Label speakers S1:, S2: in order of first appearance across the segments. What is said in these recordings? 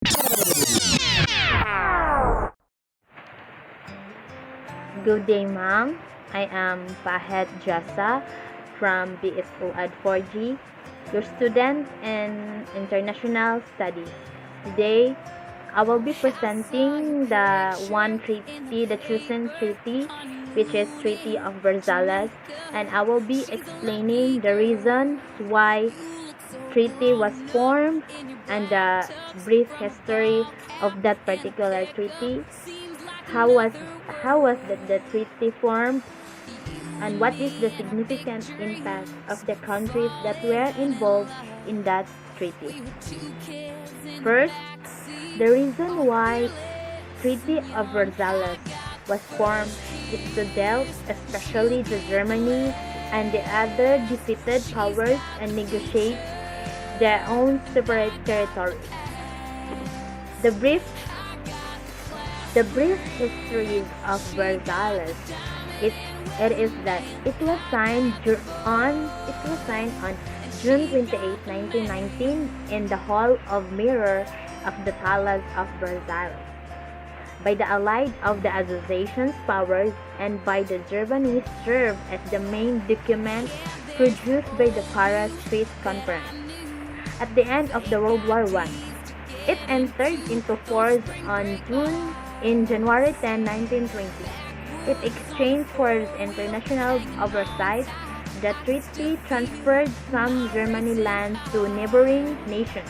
S1: Good day, ma'am. I am Pahet Jasa from BSO Ad 4G, your student in International Studies. Today, I will be presenting the one treaty, the chosen treaty, which is Treaty of Versailles, and I will be explaining the reasons why treaty was formed and the brief history of that particular treaty. How was the treaty formed, and what is the significant impact of the countries that were involved in that treaty? First, the reason why Treaty of Versailles was formed is to deal especially to Germany and the other defeated powers and negotiate their own separate territories. The brief The brief history of Versailles is that it was signed on June 28, 1919 in the Hall of Mirror of the Palace of Versailles by the Allied of the Association's powers and by the Germany served as the main document produced by the Paris Peace Conference. At the end of the World War I, it entered into force in January 10, 1920. It exchanged for international oversight. The treaty transferred some Germany lands to neighboring nations.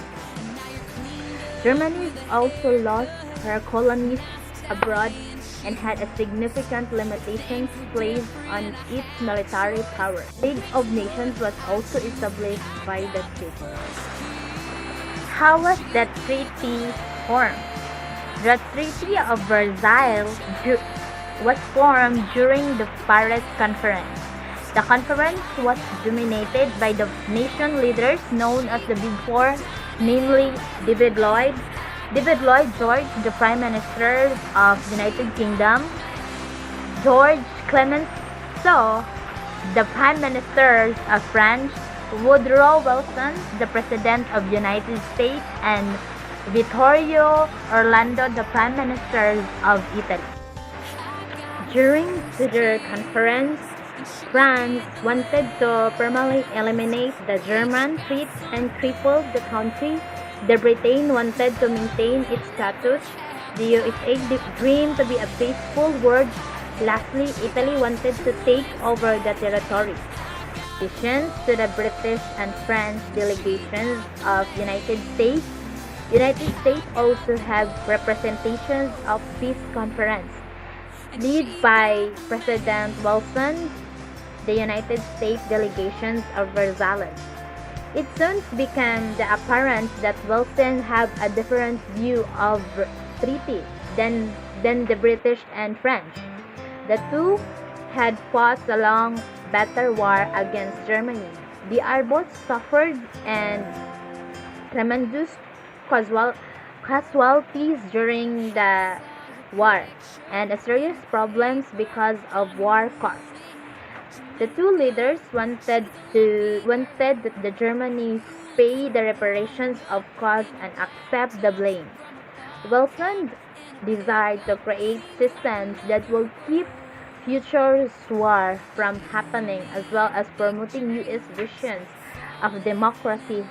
S1: Germany also lost her colonies abroad and had a significant limitations placed on its military power. The League of Nations was also established by the treaty. How was that treaty formed? The Treaty of Versailles was formed during the Paris Conference. The conference was dominated by the nation leaders known as the Big Four, namely David Lloyd George, the Prime Minister of the United Kingdom; George Clemenceau, the Prime Minister of France; Woodrow Wilson, the President of the United States; and Vittorio Orlando, the Prime Minister of Italy. During the conference, France wanted to permanently eliminate the German threat and cripple the country. The Britain wanted to maintain its status. The USA dreamed to be a peaceful world. Lastly, Italy wanted to take over the territory. In addition to the British and French delegations of United States also have representations of peace conference, led by President Wilson, the United States delegations of Versailles. It soon became apparent that Wilson had a different view of treaty than the British and French. The two had fought a long, bitter war against Germany. They are both suffered and tremendous casualties during the war and serious problems because of war costs. The two leaders wanted that the Germany pay the reparations of costs and accept the blame. Wilson desired to create systems that will keep future war from happening, as well as promoting U.S. visions of democracy.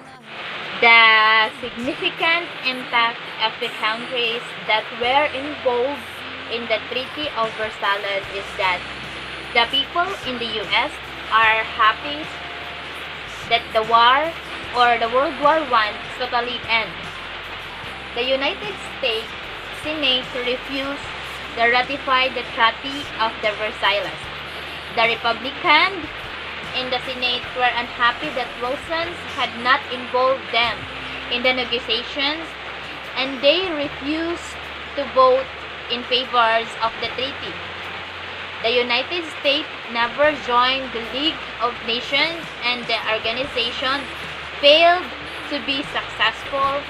S1: The significant impact of the countries that were involved in the Treaty of Versailles is that the people in the U.S. are happy that the war or the World War I totally end. The United States Senate refused to ratify the Treaty of the Versailles. The Republicans in the Senate were unhappy that Wilson had not involved them in the negotiations, and they refused to vote in favor of the treaty. The United States never joined the League of Nations, and the organization failed to be successful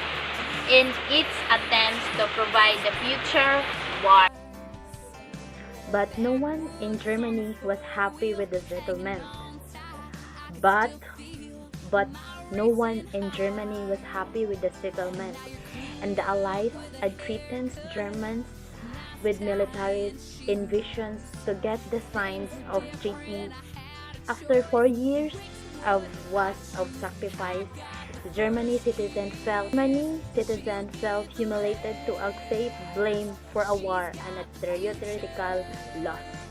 S1: in its attempts to provide the future war. But no one in Germany was happy with the settlement. But no one in Germany was happy with the settlement, and the Allies had threatened Germans with military invasions to get the signs of treaty. After 4 years of wars of sacrifice, Germany citizens felt humiliated to accept blame for a war and a theoretical loss.